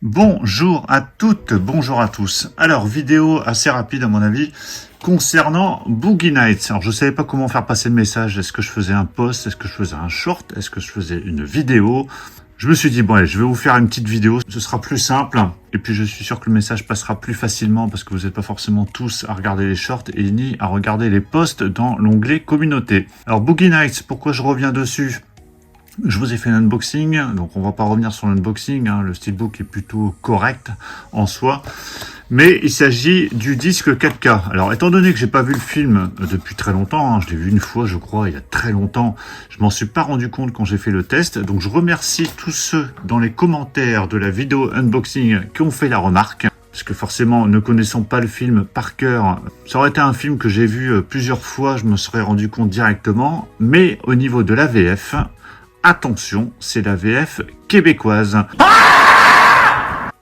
Bonjour à toutes, bonjour à tous. Alors, vidéo assez rapide à mon avis concernant Boogie Nights. Alors, je savais pas comment faire passer le message. Est-ce que je faisais un post? Est-ce que je faisais un short? Est-ce que je faisais une vidéo? Je me suis dit, bon allez, je vais vous faire une petite vidéo. Ce sera plus simple. Et puis, je suis sûr que le message passera plus facilement parce que vous n'êtes pas forcément tous à regarder les shorts et ni à regarder les posts dans l'onglet communauté. Alors, Boogie Nights, pourquoi je reviens dessus? Je vous ai fait un unboxing, donc on va pas revenir sur l'unboxing, hein, le steelbook est plutôt correct en soi, mais il s'agit du disque 4K. Alors étant donné que j'ai pas vu le film depuis très longtemps, hein, je l'ai vu une fois je crois, il y a très longtemps, je m'en suis pas rendu compte quand j'ai fait le test, donc je remercie tous ceux dans les commentaires de la vidéo unboxing qui ont fait la remarque. Parce que forcément, ne connaissant pas le film par cœur, ça aurait été un film que j'ai vu plusieurs fois, je me serais rendu compte directement, mais au niveau de la VF, attention, c'est la VF québécoise.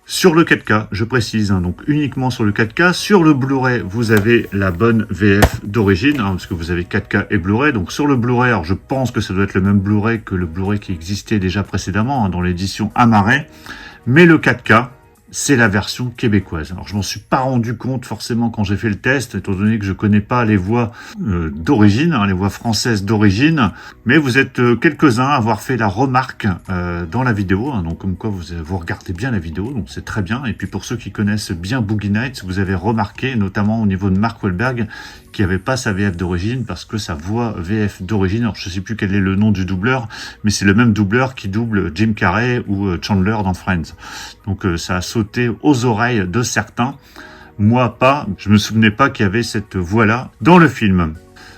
Sur le 4K, je précise, hein, donc uniquement sur le 4K. Sur le Blu-ray, vous avez la bonne VF d'origine, hein, parce que vous avez 4K et Blu-ray. Donc sur le Blu-ray, alors je pense que ça doit être le même Blu-ray que le Blu-ray qui existait déjà précédemment, hein, dans l'édition Amaret. Mais le 4K, c'est la version québécoise. Alors je m'en suis pas rendu compte forcément quand j'ai fait le test, étant donné que je connais pas les voix d'origine, hein, les voix françaises d'origine, mais vous êtes quelques-uns à avoir fait la remarque dans la vidéo, hein, donc comme quoi vous regardez bien la vidéo, donc c'est très bien. Et puis pour ceux qui connaissent bien Boogie Nights, vous avez remarqué, notamment au niveau de Mark Wahlberg, qui avait pas sa VF d'origine parce que sa voix VF d'origine, alors je sais plus quel est le nom du doubleur, mais c'est le même doubleur qui double Jim Carrey ou Chandler dans Friends. Donc ça a sauté aux oreilles de certains, moi pas, je me souvenais pas qu'il y avait cette voix-là dans le film.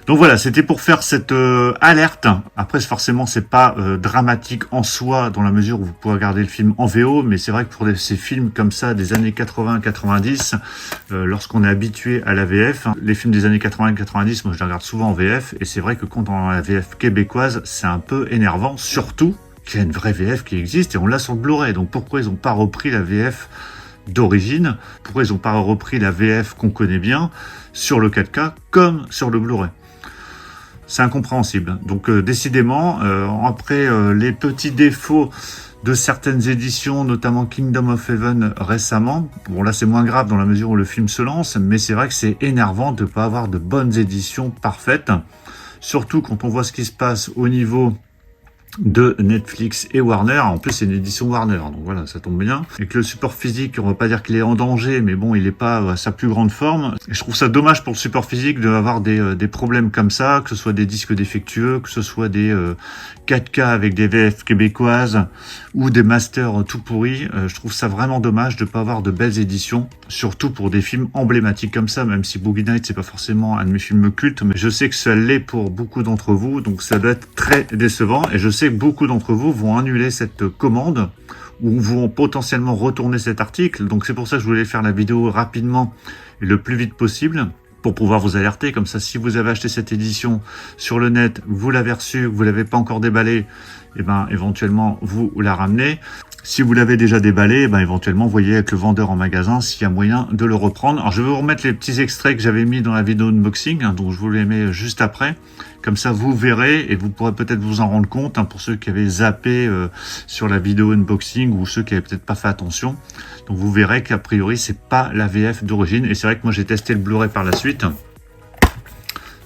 Donc voilà, c'était pour faire cette alerte. Après, forcément, c'est pas dramatique en soi, dans la mesure où vous pouvez regarder le film en VO, mais c'est vrai que pour ces films comme ça, des années 80-90, lorsqu'on est habitué à la VF, hein, les films des années 80-90, moi je les regarde souvent en VF, et c'est vrai que quand on a la VF québécoise, c'est un peu énervant, surtout qu'il y a une vraie VF qui existe, et on l'a sur le Blu-ray. Donc pourquoi ils n'ont pas repris la VF d'origine? Pourquoi ils n'ont pas repris la VF qu'on connaît bien sur le 4K comme sur le Blu-ray? C'est incompréhensible. Donc décidément, après les petits défauts de certaines éditions, notamment Kingdom of Heaven récemment, bon là c'est moins grave dans la mesure où le film se lance, mais c'est vrai que c'est énervant de ne pas avoir de bonnes éditions parfaites, surtout quand on voit ce qui se passe au niveau de Netflix et Warner. En plus, c'est une édition Warner, donc voilà, ça tombe bien. Et que le support physique, on va pas dire qu'il est en danger, mais bon, il est pas à sa plus grande forme. Et je trouve ça dommage pour le support physique d'avoir des problèmes comme ça, que ce soit des disques défectueux, que ce soit des 4K avec des VF québécoises ou des masters tout pourris. Je trouve ça vraiment dommage de pas avoir de belles éditions, surtout pour des films emblématiques comme ça, même si Boogie Nights, c'est pas forcément un de mes films cultes, mais je sais que ça l'est pour beaucoup d'entre vous, donc ça doit être très décevant. Et je sais que beaucoup d'entre vous vont annuler cette commande ou vont potentiellement retourner cet article. Donc c'est pour ça que je voulais faire la vidéo rapidement et le plus vite possible pour pouvoir vous alerter. Comme ça, si vous avez acheté cette édition sur le net, vous l'avez reçue, vous l'avez pas encore déballée, et ben éventuellement vous la ramenez. Si vous l'avez déjà déballé, ben éventuellement voyez avec le vendeur en magasin s'il y a moyen de le reprendre. Alors je vais vous remettre les petits extraits que j'avais mis dans la vidéo unboxing, hein, donc je vous les mets juste après. Comme ça vous verrez et vous pourrez peut-être vous en rendre compte, hein, pour ceux qui avaient zappé sur la vidéo unboxing ou ceux qui avaient peut-être pas fait attention. Donc vous verrez qu'a priori c'est pas la VF d'origine, et c'est vrai que moi j'ai testé le Blu-ray par la suite.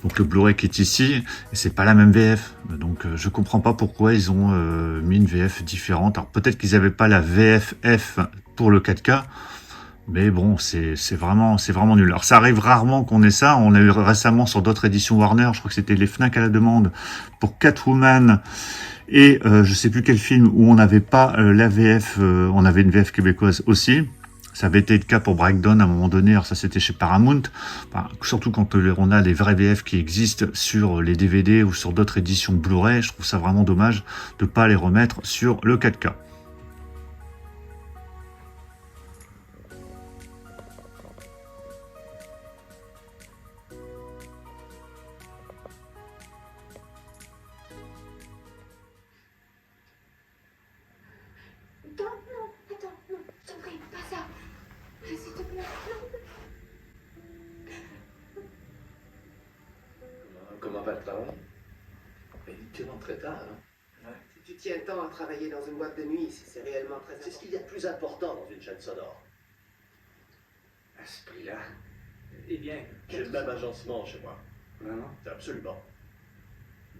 Donc le Blu-ray qui est ici, et c'est pas la même VF. Donc je comprends pas pourquoi ils ont mis une VF différente. Alors peut-être qu'ils avaient pas la VFF pour le 4K, mais bon, c'est vraiment nul. Alors ça arrive rarement qu'on ait ça. On a eu récemment sur d'autres éditions Warner, je crois que c'était les Fnac à la demande pour Catwoman et je sais plus quel film où on n'avait pas la VF, on avait une VF québécoise aussi. Ça avait été le cas pour Breakdown à un moment donné, alors ça c'était chez Paramount, enfin, surtout quand on a les vrais VF qui existent sur les DVD ou sur d'autres éditions Blu-ray. Je trouve ça vraiment dommage de ne pas les remettre sur le 4K. Non, non, attends, non, je t'en prie, pas ça. S'il te plaît, non. Comment va le travail? Ben, tu rentres très tard, hein? Ouais, c'est Tu tiens tant à travailler dans une boîte de nuit si c'est réellement très C'est ce qu'il y a de plus important dans une chaîne sonore. à ce prix-là. Eh bien, J'ai le même agencement chez moi. Vraiment? Absolument.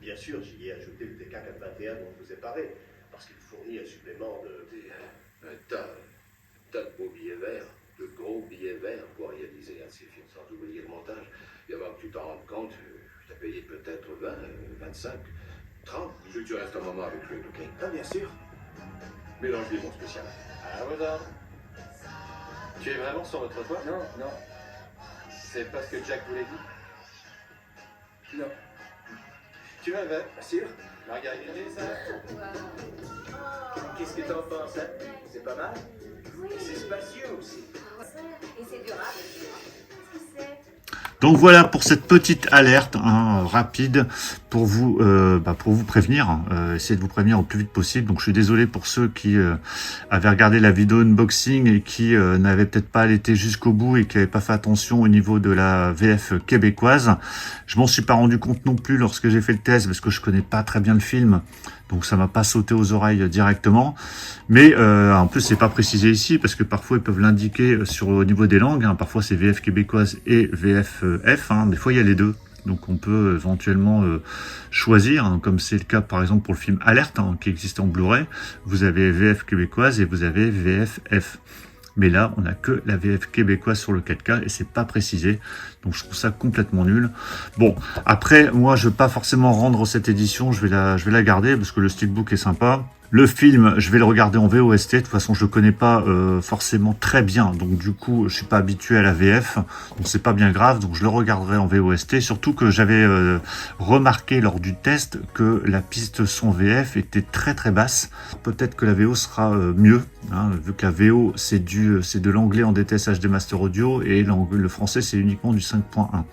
Bien sûr, j'y ai ajouté le TK421 dont je vous ai parlé, parce qu'il fournit un supplément de... Un tas de beaux billets verts, de gros billets verts pour réaliser un de ces films, sans oublier le montage. Et avant que tu t'en rendes compte, je t'ai payé peut-être 20, 25, 30. Je veux que tu restes un moment avec lui, ok? Ah, bien sûr. Mélange-les, mon spécial. Ah, voilà. Tu es vraiment sur notre toit? Non, non, C'est pas ce que Jack voulait dire? non. Tu m'avais. Bien sûr. Margarita, ça? Qu'est-ce que t'en penses, hein? C'est pas mal? Oui. C'est spacieux aussi. Et c'est durable. Qu'est-ce que c'est? Donc voilà pour cette petite alerte rapide pour vous prévenir, essayer de vous prévenir au plus vite possible. Donc je suis désolé pour ceux qui avaient regardé la vidéo unboxing et qui n'avaient peut-être pas allaité jusqu'au bout et qui n'avaient pas fait attention au niveau de la VF québécoise. Je m'en suis pas rendu compte non plus lorsque j'ai fait le test parce que je connais pas très bien le film. Donc ça m'a pas sauté aux oreilles directement, mais en plus c'est pas précisé ici parce que parfois ils peuvent l'indiquer au niveau des langues. Parfois c'est VF québécoise et VFF. Des fois il y a les deux, donc on peut éventuellement choisir, comme c'est le cas par exemple pour le film Alerte qui existe en Blu-ray. Vous avez VF québécoise et vous avez VFF. Mais là, on n'a que la VF québécoise sur le 4K et c'est pas précisé. Donc je trouve ça complètement nul. Bon, après, moi, je vais pas forcément rendre cette édition. Je vais la garder parce que le steelbook est sympa. Le film, je vais le regarder en VOST. De toute façon, je le connais pas forcément très bien. Donc du coup, je suis pas habitué à la VF. Donc c'est pas bien grave. Donc je le regarderai en VOST. Surtout que j'avais remarqué lors du test que la piste son VF était très très basse. Peut-être que la VO sera mieux. Vu que la VO, c'est de l'anglais en DTS HD Master Audio et le français, c'est uniquement du 5.1.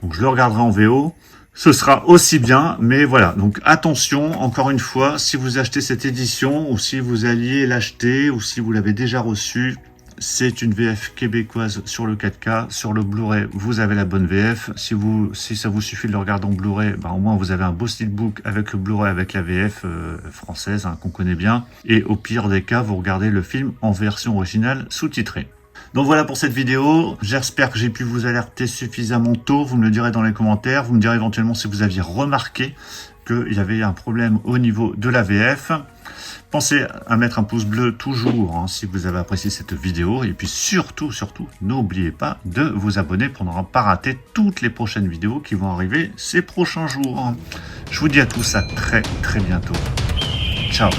Donc je le regarderai en VO. Ce sera aussi bien, mais voilà. Donc attention, encore une fois, si vous achetez cette édition ou si vous alliez l'acheter ou si vous l'avez déjà reçu, c'est une VF québécoise sur le 4K. Sur le Blu-ray, vous avez la bonne VF. Si ça vous suffit de le regarder en Blu-ray, au moins vous avez un beau steelbook avec le Blu-ray avec la VF française qu'on connaît bien. Et au pire des cas, vous regardez le film en version originale sous-titrée. Donc voilà pour cette vidéo, j'espère que j'ai pu vous alerter suffisamment tôt, vous me le direz dans les commentaires, vous me direz éventuellement si vous aviez remarqué qu'il y avait un problème au niveau de la VF. Pensez à mettre un pouce bleu toujours si vous avez apprécié cette vidéo et puis surtout, n'oubliez pas de vous abonner pour ne pas rater toutes les prochaines vidéos qui vont arriver ces prochains jours. Je vous dis à tous à très bientôt. Ciao.